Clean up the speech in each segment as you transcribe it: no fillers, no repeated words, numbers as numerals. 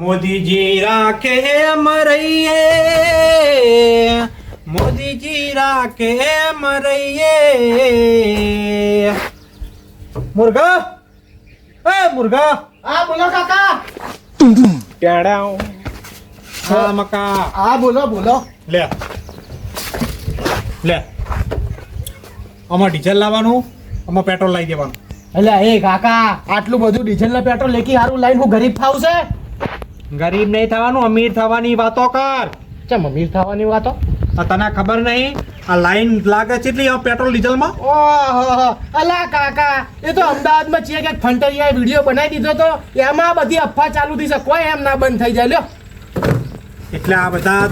મોદીજી રાખે એમ રહીએ, મોદીજી રાખે એમ રહીએ. મુર્ગા, એ મુર્ગા. હા બોલો કાકા. ટેડાઉ. હા મકા. હા બોલો બોલો. લે લે, આમાં ડીઝલ લાવવાનું, આમાં પેટ્રોલ લાવી દેવાનું. એટલે એ કાકા આટલું બધું ડીઝલ ને પેટ્રોલ લેકી હારું લાઈન હું ગરીબ થાવશે? ગરીબ નહીં થવાનું, અમીર થવાની વાતો કર. ચમ અમીર થવાની વાતો? આ તને ખબર નહીં આ લાઈન લાગે છે એટલી પેટ્રોલ ડીઝલમાં? ઓહો અલા કાકા, એ તો અમદાવાદમાં છે કે ફંટરિયાએ વિડીયો બનાવી દીધો તો એમાં બધી અફવા ચાલુ થઈ છે, કોઈ એમ ના બંધ થઈ જાય. લ્યો એટલે આ બધા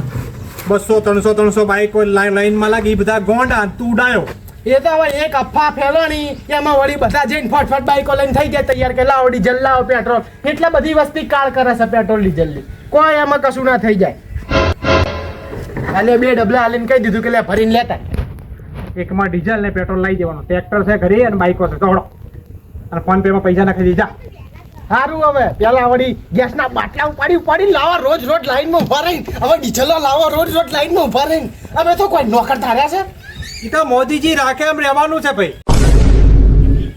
200-300 બાઈકો લાઈનમાં લાગી, બધા ગોંડા તું ઉડાયો. એ તો હવે એક અફવા ફેલાણી એમાં વળી બધા જઈને ફટફટ બાઈકો લઈને થઈ જાય તૈયાર કે લાવો ડીઝલ લાવો પેટ્રોલ. એટલે બધી વસ્તી કાળ કરે છે પેટ્રોલ ડીઝલની, કોઈ એમાં કશું ના થઈ જાય. એટલે 2 ડબલા હાલીને કહી દીધું કે લે ભરીને લેતા. એકમાં ડીઝલ ને પેટ્રોલ લાવી દેવાનું. ટ્રેક્ટર છે ઘરે અને બાઈકો છે દોડો, અને ફોન પે માં પૈસા નાખી દીધા. સારું હવે પેલા વળી ગેસના બાટલા ઉપાડી લાવો રોજ લાઈનમાં ઉભા રહીને, હવે ડીઝલ લાવો રોજ લાઈનમાં ઉભા રહીને. અમે તો કોઈ નોકર ધાર્યા છે? એ તો મોદીજી રાખે એમ રહેવાનું છે ભાઈ.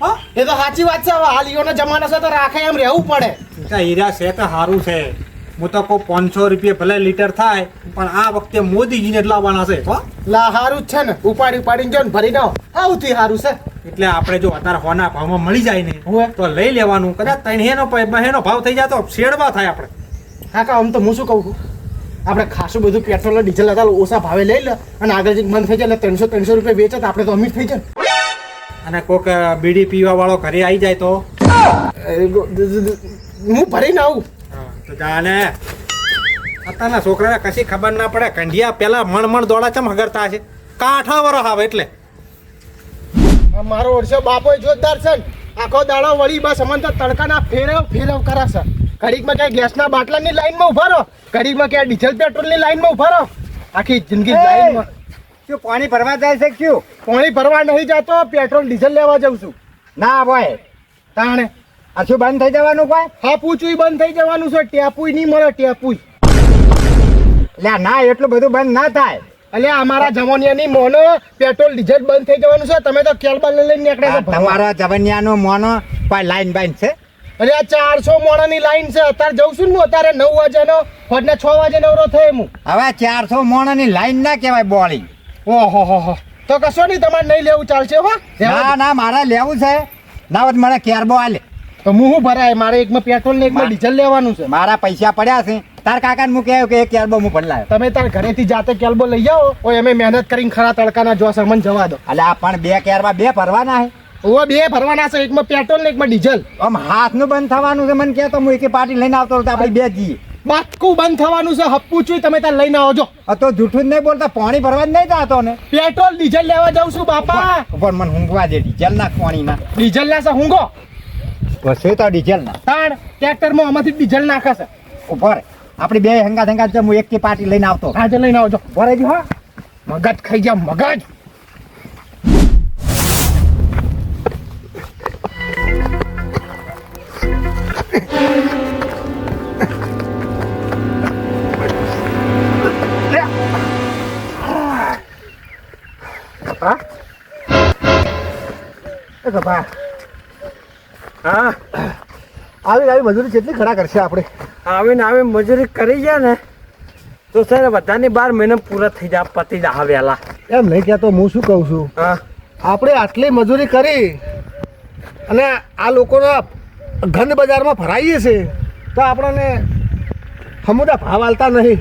હા એ તો સાચી વાત છે. હવે હાલ ઈઓનો જમાનો છે તો રાખે એમ રહેવું પડે. હીરા છે તો સારું છે. હું તો કહું 500 રૂપિયા ભલે લીટર થાય, પણ આ વખતે મોદીજીને જ લાવવાના છે. લા સારું જ છે ને, ઉપાડીને જો ને ભરી દો, સૌથી સારું છે. એટલે આપણે જો અત્યારે હોના ભાવમાં મળી જાય ને તો લઈ લેવાનું. કદાચ 300 ભાવ થઈ જાય તો શેડવા થાય આપણે. હા કા આમ તો હું શું કહું છું, આપણે ખાસું બધું પેટ્રોલ ને ડીઝલ હતા ઓછા ભાવે લઈ લે અને આગળ જઈને બંધ થઈ જાય એટલે 300 રૂપિયા વેચે તો આપણે તો અમીર થઈ જાય. અને કોઈક બીડી પીવા વાળો ઘરે આવી જાય તો હું ભરીને આવું. તો જાને અત્યારના છોકરાને કશી ખબર ના પડે. કંઢિયા પેલા મણ દોડા ચમ હગરતા છે, કાંઠા વરસ આવે એટલે. મારો વર્ષો બાપો જોરદાર છે ને, આખો દાડો વળી બસ અમન તો તડકાના ફેરવ કરાશે. ઘડીકમાં ક્યાંય ગેસના બાટલાની લાઈનમાં ઉભા રહો, ઘડીકમાં ક્યાંય ડીઝલ પેટ્રોલની લાઈનમાં ઉભા રહો. આખી જિંદગી લાઈનમાં. શું પાણી ભરવા જાય છે? શું પાણી ભરવા નહીં જતો, પેટ્રોલ ડીઝલ લેવા જાઉં છું. ના ભાઈ, તાણે આ શું બંધ થઈ જવાનું? કોઈ હાપુચું બંધ થઈ જવાનું છે, ટેપુય નહીં મળે. ટેપુય એટલે ના, એટલું બધું બંધ ના થાય. એટલે અમારા જમોનિયાની મોનો પેટ્રોલ ડીઝલ બંધ થઈ જવાનું છે. તમે તો કેલબાલ લઈને નીકળ્યા છો. તમારા જવનિયાનો મોનો કોઈ લાઈન બાઈન છે? અરે આ 400 મોણાની લાઈન છે. અત્યારે જઉં છું ને હું, અત્યારે 9 વાગ્યાનો ફોજના 6 વાગે નવરો થયો હું. હવે 400 મોણાની લાઈન ના કહેવાય બોળી. ઓહો તો કશો નહીં, તમારે નહીં લેવું ચાલશે. ના મારે લેવું છે. ના હોત મને કેરબો આલે તો હું ભરાય. મારે એકમાં પેટ્રોલ ને એકમાં ડીઝલ લેવાનું છે. મારા પૈસા પડ્યા છે. તાર કાકાને હું કહ્યું કે એક કેરબો હું ભરલાયો. તમે તાર ઘરેથી જાતે કેલ્બો લઈ આવો. ઓય અમે મહેનત કરીને ખરા તડકાના જો સામાન જવા દો. એટલે આ પણ 2 કેરબા 2 ભરવાના છે. ઓવા 2 ભરવાના છે, એકમાં પેટ્રોલ ને એકમાં ડીઝલ. આમ હાથનું બંધ થવાનું છે. મને કહેતો હું એકે પાર્ટી લઈને આવતો તો આપણે 2 જઈએ. બાકું બંધ થવાનું છે. હપ્પું છું તમે તાર લઈને આવજો. તો જૂઠું જ નહીં બોલતા, પાણી ભરવા જ નહીં જાતો ને. પેટ્રોલ ડીઝલ લેવા જાઉં છું બાપા. ઉપર મને ઊંઘવા દે. ડીઝલ ના પાણી ના ડીઝલ ના છે હુંગો પછી તો ડીઝલ ના તાણ ટ્રેક્ટરમાં આમાંથી ડીઝલ નાખે છે. ઉપર આપણે 2 હંગા છે. હું એક પાર્ટી લઈને આવતો. આજે લઈને આવજો. બરાબર. હા મગજ ખાઈ જા મગજ. હા આવી મજૂરી કેટલી ખરા કરશે આપણે? આવે મજૂરી કરી ગયા ને તો સર બધાની 12 મહિના પૂરા થઈ જાય, પતી જાય વહેલા. એમ નહીં કહેતો, હું શું કહું છું, હા આપણે આટલી મજૂરી કરી અને આ લોકોના ગંદ બજારમાં ભરાઈએ છે તો આપણને હમુદા ભાવ આલતા નહીં.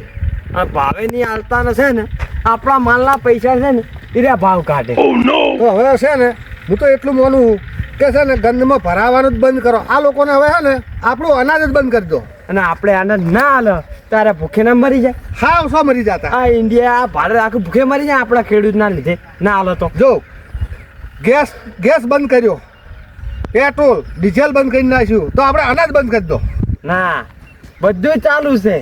આ ભાવે નહીં હાલતા નથી ને, આપણા માલના પૈસા છે ને એ ભાવ કાઢે. તો હવે છે ને હું તો એટલું માનું કે છે ને ગંદમાં ભરાવાનું જ બંધ કરો. આ લોકોને હવે છે ને આપણું અનાજ જ બંધ કરી દો. અને આપણે અનાજ ના હાલે તારે ભૂખે ના મરી જાય. હા શું મરી જતા? આ ઇન્ડિયા ભારત આખું ભૂખે મરી જાય આપણા ખેડૂત ના લીધે. ના હાલો તો જો ગેસ બંધ કર્યો, પેટ્રોલ ડીઝલ બંધ કરી નાખ્યું, તો આપણે અનાજ બંધ કરી દો. ના બધું ચાલુ છે,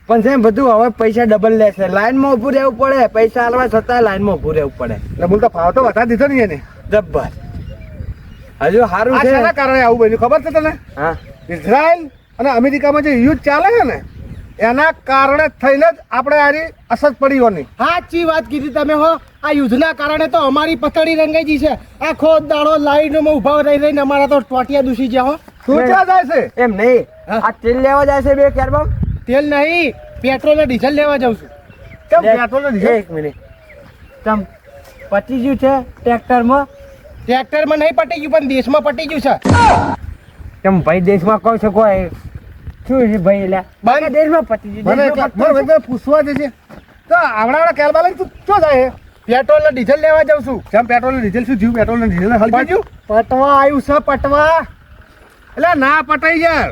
પણ છે બધું હવે પૈસા ડબલ લેશે. લાઈનમાં ઊભું રહેવું પડે, પૈસા હાલવા છતાંય લાઈનમાં ઊભું રહેવું પડે. એટલે બોલતા ભાવ તો વધારી દીધો ને એને જબ્બર. હજુ સારું આ છે. શાના કારણે આવું બન્યું ખબર છે તને? હા ઇઝરાયલ અને અમેરિકામાં જે યુદ્ધ ચાલે છે ને એના કારણે થઈને જ આપણે આરી અસર પડી હોની. સાચી વાત કીધી તમે હો. આ યુદ્ધના કારણે તો અમારી પથારી રંગાઈ ગઈ છે. આખો દાડો લાઈનમાં ઉભા રહી રહીને અમારા તો ટોટિયા દૂષી ગયા હો. તું ક્યાં જાય છે? એમ નહીં, આ તેલ લેવા જાય છે બે કેરબમ. તેલ નહીં, પેટ્રોલ ને ડીઝલ લેવા જાઉં છું. કેમ પેટ્રોલ ને ડીઝલ? એક મિનિટ, તમ પતી ગયું છે ટ્રેક્ટરમાં? ટ્રેક્ટરમાં નહીં પટી ગયું પણ દેશમાં પટી ગયું છે. કેમ ભાઈ દેશમાં કહો છો કોઈ શું છે ભાઈ? એટલે બંધ. દેશમાં પતી ગયું, મને દેશમાં પતી ગયું. મને પૂછવા દે છે તો આવડા કેરબા લઈને તું ક્યાં જાય છે? પેટ્રોલ ને ડીઝલ લેવા જાઉં છું. કેમ પેટ્રોલ ને ડીઝલ શું થયું? પેટ્રોલ ને ડીઝલ હલકી ગયું? પટવા આવ્યું છે પટવા. એટલે ના પટાઈ યાર.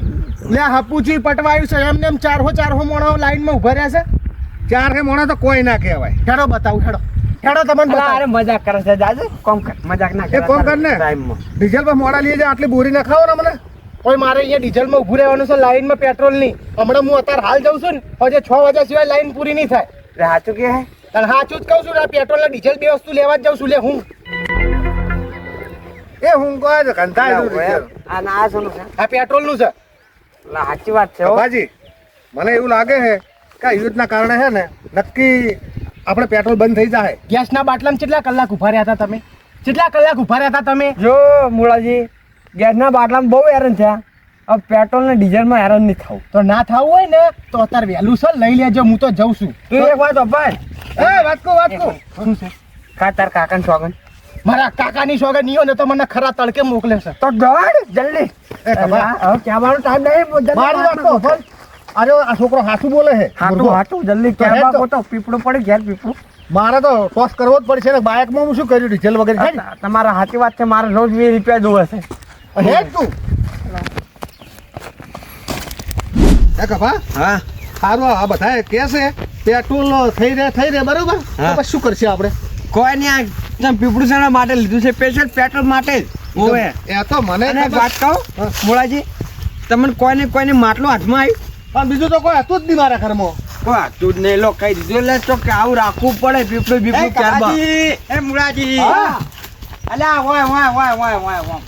લે હપુજી પટવા આવ્યું છે. એમને એમ ચારહો મોણો લાઈનમાં ઉભા રહ્યા છે. ચાર હે મોણા તો કોઈ ના કહેવાય. હેડો બતાવું હેડો. હેડો તમને અલા, બતાવો. અરે મજાક કરે છે જાજે, કોમ કર, મજાક ના એ કોમ કર ને. ટાઈમમાં ડીઝલ પર મોડા લઈએ જાય આટલી બોરી ના ખાવો ને મને. કોઈ મારે અહીંયા ડીઝલમાં ઊભું રહેવાનું છે લાઈનમાં પેટ્રોલ નહીં. હમણાં હું અત્યારે હાલ જાઉં છું ને હજે 6 વાગ્યા સિવાય લાઈન પૂરી નહીં થાય. એટલે સાચું કે હે? અને સાચું જ કહું છું ને પેટ્રોલ ને ડીઝલ બે વસ્તુ લેવા જ જાઉં છું. લે હું એ હું કહે છે કંટાળી આવું ડીઝલ. એમ. આ ના શોનું છે? આ પેટ્રોલ નું છે. એટલે સાચી વાત છે હો. બાબાજી મને એવું લાગે છે કે આ યુદ્ધના કારણે છે ને નક્કી આપણે પેટ્રોલ બંધ થઈ જાય. ગેસના બાટલામાં કેટલા કલાક ઉભા રહ્યા હતા તમે? કેટલા કલાક ઉભા રહ્યા હતા તમે? જો મુળાજી, ગેસના બાટલામાં બહુ હેરાન થયા. હવે પેટ્રોલ ને ડીઝલમાં હેરાન નહીં થવું. તો ના થવું હોય ને તો અત્યારે વહેલું છે લઈ લેજો. હું તો જઉં છું. તું એક વાત અપાય, એ વાત કહું. શું છે? કા તાર કાકાને સોગન મારા કાકાની સોગન નહીં હોય ને તો મને ખરા તડકે મોકલે છે. તો દોડ જલ્દી. એ ખબર? હવે કહેવાનો ટાઈમ નહીં. મારી વાત કહો પણ અરે આ છોકરો હાથું બોલે છે. હાટું હાટું જલ્દી તો હેડ કહેવા તો. તો પીપળું પડે ઘેર પીપળું. મારે તો ટોસ કરવો જ પડશે ને. બાઇકમાં હું શું કર્યું ડીઝલ વગર છે ને. તમારા સાચી વાત છે, મારે રોજ 20 રૂપિયા જોવે છે. હેડ તું એ કપા હા સારું આ બધા કે છે પેટ્રોલ થઈ રહે બરોબર તો હા. પછી શું કરશે આપણે? કોઈ નહીં, આ પીપળું શાના માટે લીધું છે? સ્પેશિયલ પેટ્રોલ માટે જ. ઓવે. એ તો મને અને એક ખબર. વાત કહું હા. મોળાજી, તમને કોઈને માટલું હાથમાં આવ્યું? પણ બીજું તો કોઈ હતું જ નહીં મારા ઘરમાં. કોઈ હાથું જ નહીં. લો કહી દીધું એટલે તો કે આવું રાખવું પડે. પીપળું બીપળું ક્યારમાં. એ મુળાજી હા. અલ્યા હોય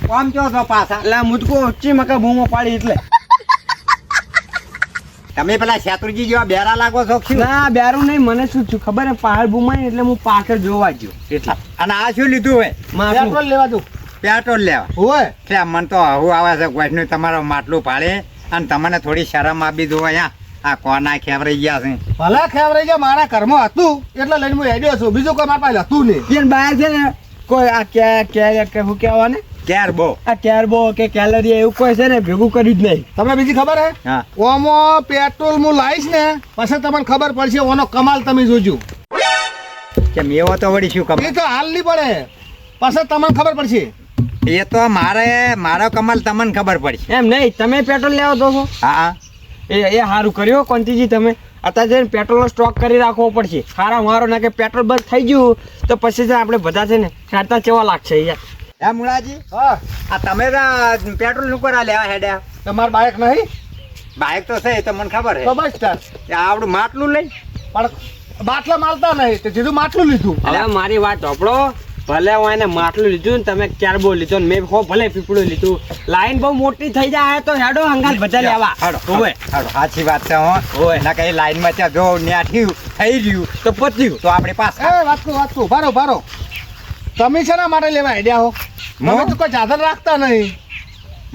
કોમ છો છો પાછા એટલે મુજકો ઊંચી મકા બૂમો પાડી એટલે. તમે પેલા શેત્રુજી જેવા બેરા લાગો છો શું? ના બેરું નહીં, મને શું થયું ખબર હે? પહાડ બૂમાય એટલે હું પાછળ જોવા ગયો એટલે અને આ શું લીધું હોય? માટલું. પેટ્રોલ લેવા દઉં પેટ્રોલ લેવા. હોય એટલે મન તો આવું આવે છે ગોઠનું તમારો માટલું પાડે અને તમને થોડી શરમ આપી દો અહીંયા. આ કોના ખેવરાઈ ગયા છે. ભલે ખેવરાઈ ગયા. મારા ઘરમાં હતું એટલે લઈને હું હેડ્યો છું. બીજું કોઈ મારા પાસે હતું નહીં. એને બહાર છે ને કોઈ આ કે શું કહેવા ને, ક્યાર બહુ આ કેરબો કે કેલરી એવું કોઈ છે ને ભેગું કર્યું જ નહીં. તમને બીજી ખબર હે? હા ઓમાં પેટ્રોલ હું લાવીશ ને પછી તમને ખબર પડશે ઓનો કમાલ તમે જોજો. કેમ એવો તો વળી શું એ ખબર? તો હાલ નહીં પડે પછી તમને ખબર પડશે. એ તો મારો કમાલ તમને ખબર પડશે. એમ નહીં, તમે પેટ્રોલ લેવા દો છો હા એ સારું કર્યો કોંતીજી. તમે અત્યારે જઈને પેટ્રોલનો સ્ટોક કરી રાખવો પડશે. સારા મારો ના કે પેટ્રોલ બંધ થઈ ગયું તો પછી છે આપણે બધા છે ને ખાતા કેવા લાગશે યાર. હે મુળાજી, હા આ તમે પેટ્રોલ નું કોના લેવા હેડ્યા? તમાર બાઇક નહીં બાઇક તો છે એ તો મને ખબર તો છે. બસ તાર. આવડું માટલું લઈ પણ બાટલા માલતા નહીં તે સીધું માટલું લીધું. હવે મારી વાત સાંભળો. ભલે હું એને માટલું લીધું ને તમે કેરબો લીધો ને મેં હો ભલે પીપળું લીધું. લાઈન બહુ મોટી થઈ જાય તો હેડો હંગાત બધા લેવા. હાડો ઓવે. હાડો સાચી વાત છે હો. ઓવે. ના કઈ લાઈન માં ત્યાં જો ન્યાઠ્યું થઈ રહ્યું તો પત્યું. તો આપણે પાસ એ વાત કહું ભારો તમે શેના માટે લેવા હેડ્યા હો? તમે તો કોઈ સાધન રાખતા નહીં.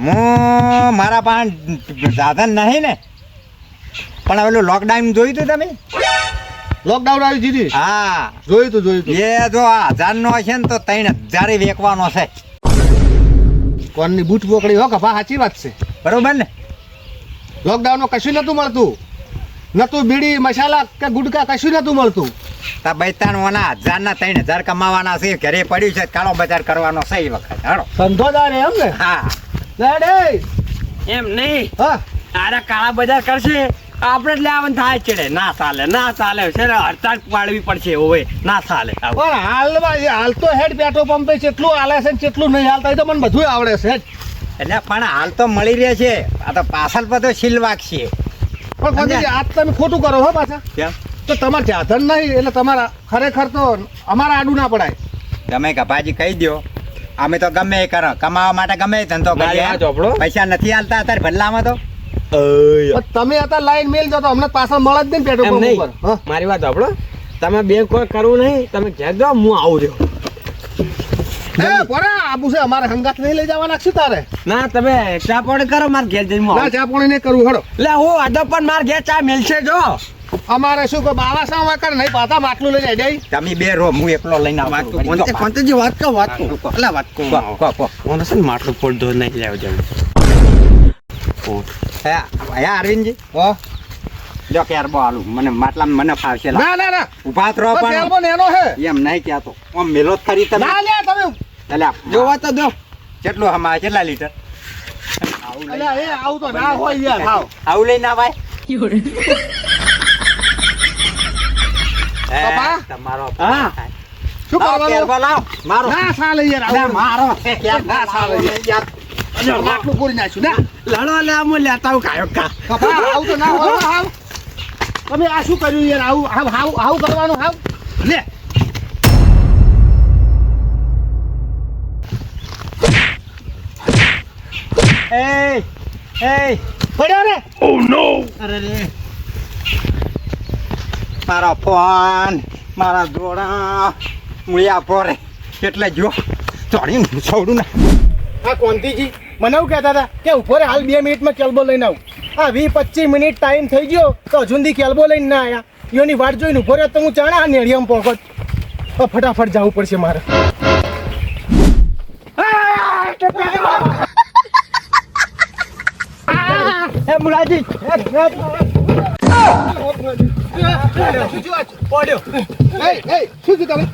હું મારા પાસે સાધન નહીં ને પણ હવે લોકડાઉન જોયું તું તમે? લોકડાઉન આવી દીધી. હા જોયું તું એ જો આ 1000 નો હશે ને તો 3000 વેચવાનો છે. કોણની બૂટ પોકડી હો કપા સાચી વાત છે. બરોબર ને? લોકડાઉનમાં કશું નતું મળતું. નતું બીડી મસાલા કે ગુટકા કશું નતું મળતું. તા 52 ના 3000 કમાવાના છે. ઘરે પડ્યું છે કાળો બજાર કરવાનો છે એ વખત. હાડો. ધંધોદાર એમ ને. હા લેડે એમ નહીં, હા આરે કાળા બજાર કરશે આપણે જ લેવાનું થાય ચડે. ના ચાલે છે ને હડતાળ પાડવી પડશે. ઓવે ના ચાલે આવું. પણ હાલ તો હેડ પેટ્રોલ પંપે કેટલું હાલે છે ને કેટલું નહીં હાલતા એ તો મને બધું આવડે છે. એટલે પણ હાલ તો મળી રહે છે. આ તો પાછળ બધો શીલ વાગશે. પણ કોંતીજી, આજ તમે ખોટું કરો હો પાછા. કેમ? તો તમારે સાધન નહીં એટલે તમારા ખરેખર તો અમારા આડું ના પડાય. તમે કપાજી કહી દો અમે તો ગમે એ કરો કમાવા માટે ગમે એ ધંધો મારી કરીએ. વાત સાંભળો. પૈસા નથી હાલતા અત્યારે ભલ્લામાં તો પણ તમે અત્યારે લાઈન મેલ જો તો અમને પાછળ મળે જ નહીં પેટ્રોલ એમ પંપ નહીં. ઉપર હા મારી વાત સાંભળો, તમે બે કોઈ કરવું નહીં, તમે ઘેર જાઓ, હું આવું રહ્યો. એ પોરા આબુ છે અમારે હંગાત નહીં લઈ જવાના છે તારે ના તમે ચા પાણી કરો, મારે ઘેર જઈને હું ના આવું. ચા પાણી નહીં કરવું હડો એટલે હું આદો પણ મારે ઘેર ચા મેલશે જો. અમારે શું કોઈ બાવા સા વાકર નહીં પાતા માટલું લઈને જાય તમે બે રો હું એકલો લઈને વાત આવું કહું, કોંતીજી વાત કહું, વાત કહું. એટલે વાત કહું. મને છે ને માટલું ફોડ ધોઈ નહીં લેવા જવું. અરવિંદજી હા જો કેરબો આલું મને માટલામાં મને ફાવશે લા. ના ના ના ઉભા જ રહો બસ પણ એલ્બો નેનો હે એમ નહીં કહેતો આમ મેલો જ ખરી તમે ના લે તમે એટલે જોવા તો દો. કેટલું હમા કેટલા લીટર અલ્યા એ આવું તો ના હોય યાર હાવ આવું લઈને આવાય પપ્પા? તમારો હા. શું લાવો, કરવાનું કેરબો લાવો. મારો ના સાલે યાર લે, આવું મારો ના સાલે યાર માટલું પૂરી નાખ્યું ના લડો લે હું લેતા આવું કાયો કા. પપ્પા આવું તો ના હોય હાવ તમે આ શું કર્યું યાર આવું હાવ હાવ હાવ કરવાનું હાવ લે એ એ પડ્યો રે અરે રે મારો ફોન મારા જોડા મૂળિયા પોરે એટલે જો ચોડીને છોડું ને હા કોંતીજી મને એવું કહેતા હતા કે ઉભો રે હાલ 2 મિનિટમાં કેલ્બો લઈને આવું. આ 20-25 મિનિટ ટાઈમ થઈ ગયો તો હજુ સુધી કેલ્બો લઈને ના આવ્યા. એની વાટ જોઈને ઉભો રહ્યો તો હું ચાણા નેડિયમ પોકટ. ફટાફટ જવું પડશે મારે. એ મુલાજી પડ્યો. એ શું થયું તમે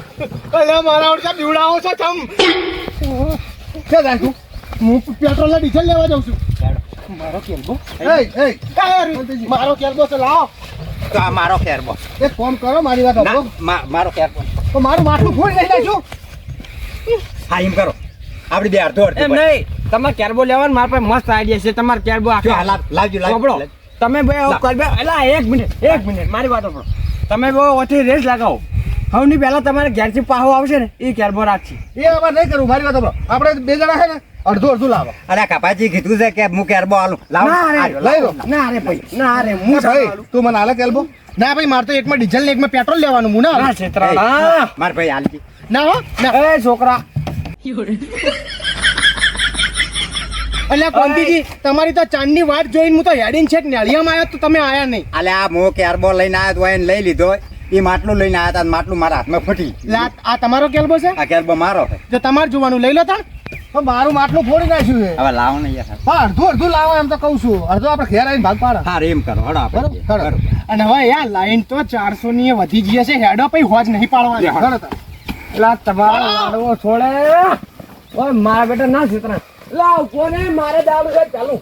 અલ્યા મારા ઓળખા બીવડાવો છો તમ. ક્યાં રાખ્યું હું પેટ્રોલ ને ડીઝલ લેવા જાઉં છું. મારો કેલ્બો મારો કેલ્બો છે લાવો. તો આ મારો કેરબો એક ફોન કરો મારી વાત ના, સાંભળો મારો કેરબો તો મારું માટલું ફોડી લઈ નાખ્યું. હા એમ કરો આપડી બે અડધો અડધો એમ નહીં, તમારે કેરબો લેવાનું મારા પાસે મસ્ત આઈડિયા છે. તમારે કેરબો જો હા, લાવજો સાંભળો, લાવજો તમે બે એલા એક મિનિટ મારી વાત સાંભળો. તમે બહુ ઓછી રેસ લગાવો. હવની પહેલા તમારે ઘેરથી પાહો આવશે ને એ કેરબો રાખશે. એ અમારે નહીં કરવું મારી વાત સાંભળો આપણે બે જણા છે ને અડધું અડધું લાવો અરે કપાજી કીધું છે કે હું કેરબો આલું લાવો ના રે, આજો, લઈ લો ના રે ભાઈ, ના રે, હું ભાઈ તું મને હાલે કેલ્બો ના ભાઈ મારે તો એકમાં ડીઝલ ને એકમાં પેટ્રોલ લેવાનું. હું ના ના હાલું. છેતરા. એ, હા. માર ભાઈ હાલજી ના હો ના. એ છોકરા અલ્યા કોંતીજી તમારી તો ચાંદની વાટ જોઈને હું તો હેડીને છેક નેળિયામાં આવ્યો તો તમે આયા નહીં. અલે આ હું કેરબો લઈને આવ્યો તો એને લઈ લીધો એ માટલું લઈને આવ્યા હતા માટલું મારા હાથમાં ફૂટી એટલે આ તમારો કેલ્બો છે? આ કેરબો મારો છે જો તમારે જોવાનું લઈ લો તાણ. તો મારું માટલું ફોડી નાખ્યું છે હવે લાવો ને યાર હા અડધું અડધું લાવો એમ તો કહું છું અડધું આપણે ઘેર આવીને ભાગ પાડે હા એમ કરો હડો આપણે બરોબર, હળો. બરોબર. અને હવે યાર લાઈન તો 400 ની એ વધી ગઈ છે. હેડો પછી હોજ નહીં પાડવાની. ઘરે તાર. એલા તમારો લાડવો છોડે. ઓય મારા બેટા ના છેતરા. લાવ કોને મારે દાડું છે ચાલુ.